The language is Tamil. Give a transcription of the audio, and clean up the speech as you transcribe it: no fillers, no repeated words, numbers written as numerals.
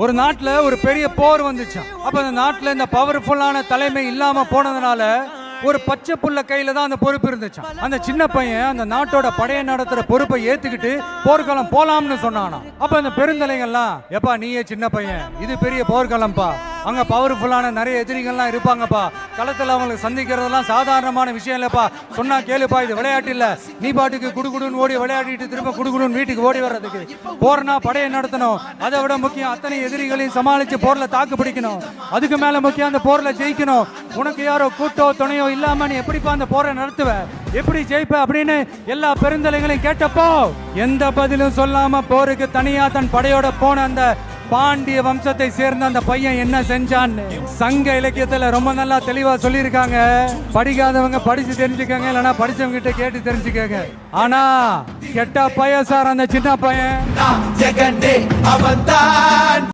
ஒரு நாட்டுல ஒரு பெரிய போர் வந்துச்சாம். அப்ப அந்த நாட்டுல இந்த பவர்ஃபுல்லான தலைமை இல்லாம போனதுனால ஒரு பச்சை புள்ள கையில தான் அந்த பொறுப்பு இருந்துச்சாம். அந்த சின்ன பையன் அந்த நாட்டோட படையை நடத்துற பொறுப்பை ஏத்துக்கிட்டு போர்க்களம் போலாம்னு சொன்னானா. அப்ப அந்த பெருந்தலைங்கள்லாம், எப்பா நீயே சின்ன பையன், இது பெரிய போர்க்களம்பா, அங்க பவர்ஃபுல்லான நிறைய எதிரிகள்லாம் இருப்பாங்கப்பா, களத்துல அவங்களுக்கு சந்திக்கிறதெல்லாம் சாதாரணமான விஷயம் இல்லப்பா, சொன்னா கேளுப்பா, இது விளையாட்டு இல்ல, நீ பாட்டுக்கு குடுகுடுன்னு ஓடி விளையாடிட்டு திரும்ப குடுகுடுன்னு வீட்டுக்கு ஓடி வர்றதுக்கு, போர்னா படையை நடத்தணும், அதை விட முக்கியம் அத்தனை எதிரிகளையும் சமாளிச்சு போர்ல தாக்கு பிடிக்கணும், அதுக்கு மேல முக்கியம் அந்த போர்ல ஜெயிக்கணும், உனக்கு யாரோ கூட்டோ துணையோ இல்லாம நீ எப்படிப்பா அந்த போரை நடத்துவ, எப்படி ஜெயிப்ப அப்படின்னு எல்லா பெருந்தலைகளையும் கேட்டப்போ எந்த பதிலும் சொல்லாம போருக்கு தனியா தன் படையோட போன அந்த பாண்டிய வம்சத்தை சேர்ந்த அந்த பையன் என்ன செஞ்சான்னு சங்க இலக்கியத்துல ரொம்ப நல்லா தெளிவா சொல்லியிருக்காங்க. படிக்காதவங்க படிச்சு தெரிஞ்சுக்கங்க, இல்லைன்னா படிச்சவங்க கிட்ட கேட்டு தெரிஞ்சுக்கங்க. ஆனா கெட்ட பையன் சார் அந்த சின்ன பையன்.